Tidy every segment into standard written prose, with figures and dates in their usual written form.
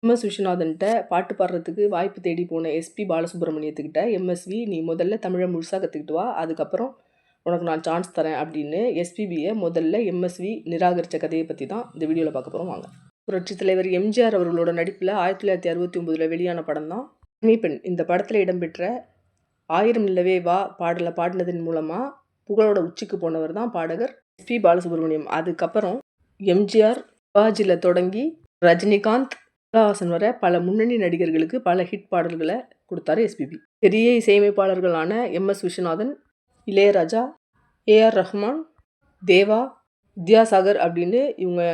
MS. விஸ்வநாதன்ட்ட பாட்டு பாடுறதுக்கு வாய்ப்பு தேடி போன எஸ்பி பாலசுப்ரமணியத்துக்கிட்ட எம்எஸ்வி நீ முதல்ல தமிழை முழுசாக கற்றுக்கிட்டு வா, அதுக்கப்புறம் உனக்கு நான் சான்ஸ் தரேன் அப்படின்னு எஸ்பிபியை முதல்ல எம்எஸ்வி நிராகரித்த கதையை பற்றி தான் இந்த வீடியோவில் பார்க்க போகிறோம். வாங்க. புரட்சித் தலைவர் எம்ஜிஆர் அவர்களோட நடிப்பில் 1969 வெளியான படம் தான் பெண். இந்த படத்தில் இடம்பெற்ற 1000 நிலவே வா பாடலை பாடினதன் மூலமாக புகழோட உச்சிக்கு போனவர் தான் பாடகர் எஸ்பி பாலசுப்ரமணியம். அதுக்கப்புறம் எம்ஜிஆர், சிவாஜியில் தொடங்கி ரஜினிகாந்த், கமலஹாசன் வர பல முன்னணி நடிகர்களுக்கு பல ஹிட் பாடல்களை கொடுத்தாரு எஸ்பிபி. பெரிய இசையமைப்பாளர்களான எம்.எஸ். விஸ்வநாதன், இளையராஜா, ஏ.ஆர். ரஹ்மான், தேவா, வித்யாசாகர் அப்படின்னு இவங்க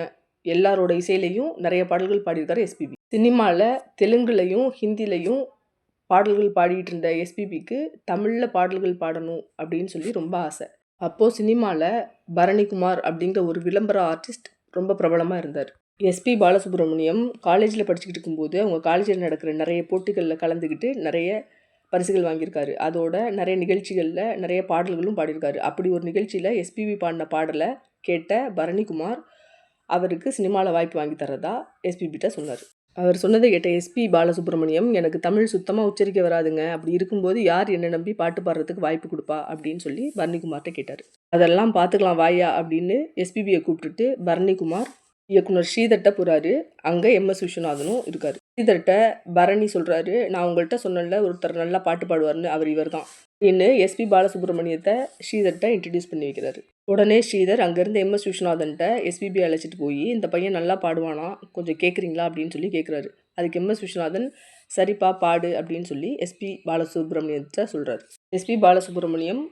எல்லாரோட இசையிலையும் நிறைய பாடல்கள் பாடியிருக்காரு எஸ்பிபி. சினிமாவில் தெலுங்குலையும் ஹிந்திலையும் பாடல்கள் பாடிட்டு இருந்த எஸ்பிபிக்கு தமிழில் பாடல்கள் பாடணும் அப்படின்னு சொல்லி ரொம்ப ஆசை. அப்போது சினிமாவில் பரணிக்குமார் அப்படிங்கிற ஒரு விளம்பர ஆர்டிஸ்ட் ரொம்ப பிரபலமாக இருந்தார். எஸ்பி பாலசுப்ரமணியம் காலேஜில் படிச்சுக்கிட்டு இருக்கும்போது அவங்க காலேஜில் நடக்கிற நிறைய போட்டிகளில் கலந்துக்கிட்டு நிறைய பரிசுகள் வாங்கியிருக்காரு. அதோட நிறைய நிகழ்ச்சிகளில் நிறைய பாடல்களும் பாடியிருக்காரு. அப்படி ஒரு நிகழ்ச்சியில் எஸ்பிபி பாடின பாடலை கேட்ட பரணிக்குமார் அவருக்கு சினிமாவில் வாய்ப்பு வாங்கி தரதா எஸ்பிபிட்ட சொன்னார். அவர் சொன்னதை கேட்ட எஸ்பி பாலசுப்ரமணியம், எனக்கு தமிழ் சுத்தமாக உச்சரிக்க வராதுங்க, அப்படி இருக்கும்போது யார் என்னை நம்பி பாட்டு பாடுறதுக்கு வாய்ப்பு கொடுப்பா அப்படின்னு சொல்லி பரணிக்குமார்கிட்ட கேட்டார். அதெல்லாம் பார்த்துக்கலாம் வாயா அப்படின்னு எஸ்பிபியை கூப்பிட்டுட்டு பரணிக்குமார் இயக்குனர் ஸ்ரீதர்கிட்ட போகிறாரு. அங்கே எம்.எஸ். விஸ்வநாதனும் இருக்கார். ஸ்ரீதர்கிட்ட பரணி சொல்கிறாரு, நான் உங்கள்கிட்ட சொன்னல ஒருத்தர் நல்லா பாட்டு பாடுவார்னு, அவர் இவர் தான் அப்படின்னு எஸ்பி பாலசுப்ரமணியத்தை ஸ்ரீதர்கிட்ட இன்ட்ரடியூஸ் பண்ணி வைக்கிறாரு. உடனே ஸ்ரீதர் அங்கேருந்து எம்.எஸ். விஸ்வநாதன்கிட்ட எஸ்பிபி அழைச்சிட்டு போய் இந்த பையன் நல்லா பாடுவானா, கொஞ்சம் கேட்குறீங்களா அப்படின்னு சொல்லி கேட்குறாரு. அதுக்கு எம்.எஸ். விஸ்வநாதன் சரிப்பா பாடு அப்படின்னு சொல்லி எஸ்பி பாலசுப்ரமணியத்தை சொல்கிறார். எஸ்பி பாலசுப்ரமணியம்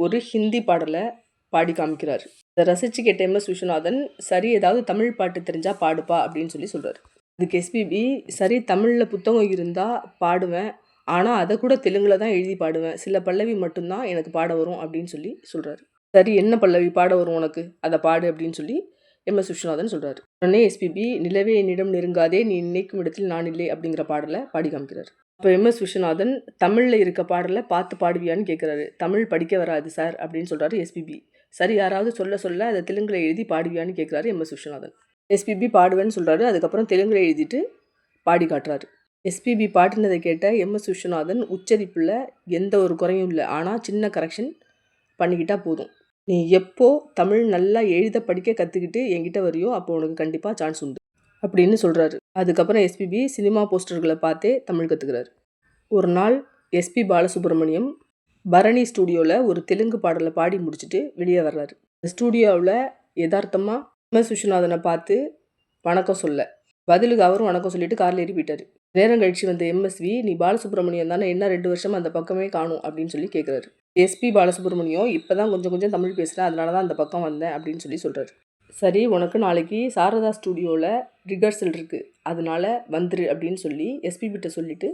ஒரு ஹிந்தி பாடலை பாடி காமிக்கிறார். இதை ரசித்து கேட்ட எம்.எஸ். விஸ்வநாதன், சரி ஏதாவது தமிழ் பாட்டு தெரிஞ்சால் பாடுப்பா அப்படின்னு சொல்லி சொல்கிறார். அதுக்கு எஸ்பிபி, சரி தமிழில் புத்தகம் இருந்தால் பாடுவேன், ஆனால் அதை கூட தெலுங்கில் தான் எழுதி பாடுவேன், சில பல்லவி மட்டும்தான் எனக்கு பாட வரும் அப்படின்னு சொல்லி சொல்கிறாரு. சரி என்ன பல்லவி பாட வரும் உனக்கு, அதை பாடு அப்படின்னு சொல்லி எம்.எஸ். விஸ்வநாதன் சொல்கிறாரு. உடனே எஸ்பிபி, நிலவே என்னிடம் நெருங்காதே நீ நினைக்கும் இடத்தில் நான் இல்லை அப்படிங்கிற பாடலை பாடி காமிக்கிறார். இப்போ எம்.எஸ். விஸ்வநாதன் தமிழில் இருக்க பாடலை பார்த்து பாடுவியான்னு கேட்குறாரு. தமிழ் படிக்க வராது சார் அப்படின்னு சொல்கிறாரு எஸ்பிபி. சரி யாராவது சொல்ல அதை தெலுங்கில் எழுதி பாடுவியான்னு கேட்குறாரு எம்.எஸ். விஸ்வநாதன். எஸ்பிபி பாடுவேன்னு சொல்கிறாரு. அதுக்கப்புறம் தெலுங்கில் எழுதிட்டு பாடி காட்டுறாரு. எஸ்பிபி பாடினதை கேட்ட எம்.எஸ். விஸ்வநாதன், உச்சரிப்பில் எந்த ஒரு குறையும் இல்லை, ஆனால் சின்ன கரெக்ஷன் பண்ணிக்கிட்டால் போதும், நீ எப்போ தமிழ் நல்லா எழுத படிக்க கற்றுக்கிட்டு என்கிட்ட வரையோ அப்போ உனக்கு கண்டிப்பாக சான்ஸ் உண்டு அப்படின்னு சொல்கிறாரு. அதுக்கப்புறம் எஸ்பிபி சினிமா போஸ்டர்களை பார்த்தே தமிழ் கற்றுக்கிறாரு. ஒரு நாள் எஸ்பி பாலசுப்ரமணியம் பரணி ஸ்டூடியோவில் ஒரு தெலுங்கு பாடலை பாடி முடிச்சுட்டு வெளியே வர்றாரு. ஸ்டூடியோவில் யதார்த்தமாக எம்.எஸ். விஸ்வநாதனை பார்த்து வணக்கம் சொல்ல, பதிலுக்கு அவரும் வணக்கம் சொல்லிட்டு காரில் ஏறி போயிட்டார். நேரம் கழிச்சு வந்த எம்எஸ்வி, நீ பாலசுப்ரமணியம் தானே, என்ன 2 வருஷமாக அந்த பக்கமே காணும் அப்படின்னு சொல்லி கேட்குறாரு. எஸ்பி பாலசுப்ரமணியம், இப்போ தான் கொஞ்சம் தமிழ் பேசுகிறேன், அதனால தான் அந்த பக்கம் வந்தேன் அப்படின்னு சொல்லி சொல்கிறாரு. சரி உனக்கு நாளைக்கு சாரதா ஸ்டூடியோவில் ரிஹர்சல் இருக்குது, அதனால வந்துரு அப்படின்னு சொல்லி எஸ்பிபிட்ட சொல்லிவிட்டு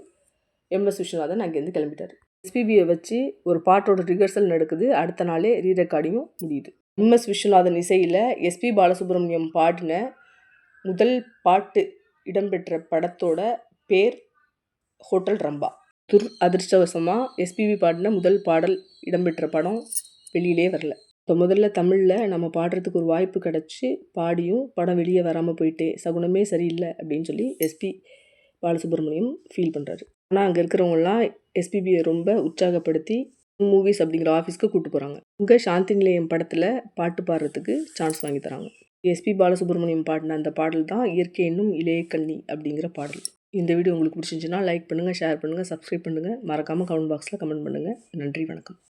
எம்.எஸ். விஸ்வநாதன் அங்கேருந்து கிளம்பிட்டார். எஸ்பிபியை வச்சு ஒரு பாட்டோட ரிஹர்சல் நடக்குது. அடுத்த நாளே ரீரெக்கார்டிங்கும் முடியுது. எம்.எஸ். விஸ்வநாதன் இசையில் எஸ்பி பாலசுப்ரமணியம் பாடின முதல் பாட்டு இடம்பெற்ற படத்தோட பேர் ஹோட்டல் ரம்பா. அதிர்ஷ்டவசமாக எஸ்பிபி பாடின முதல் பாடல் இடம்பெற்ற படம் வெளியிலே வரல. இப்போ முதல்ல தமிழில் நம்ம பாடுறதுக்கு ஒரு வாய்ப்பு கிடச்சி பாடியும் படம் வெளியே வராமல் போயிட்டே, சகுனமே சரியில்லை அப்படின்னு சொல்லி எஸ்பி பாலசுப்ரமணியம் ஃபீல் பண்ணுறாரு. ஆனால் அங்கே இருக்கிறவங்களாம் எஸ்பிபியை ரொம்ப உற்சாகப்படுத்தி மூவிஸ் அப்படிங்கிற ஆஃபீஸ்க்கு கூப்பிட்டு போகிறாங்க. இங்கே சாந்தி நிலையம் படத்தில் பாட்டு பாடுறதுக்கு சான்ஸ் வாங்கி தராங்க. எஸ்பி பாலசுப்ரமணியம் பாடின அந்த பாடல் தான் இயற்கை என்னும் இளைய கண்ணி அப்படிங்கிற பாடல். இந்த வீடியோ உங்களுக்கு பிடிச்சிருந்துச்சுன்னா லைக் பண்ணுங்கள், ஷேர் பண்ணுங்கள், சப்ஸ்கிரைப் பண்ணுங்கள், மறக்காமல் கமெண்ட் பாக்ஸில் கமெண்ட் பண்ணுங்கள். நன்றி, வணக்கம்.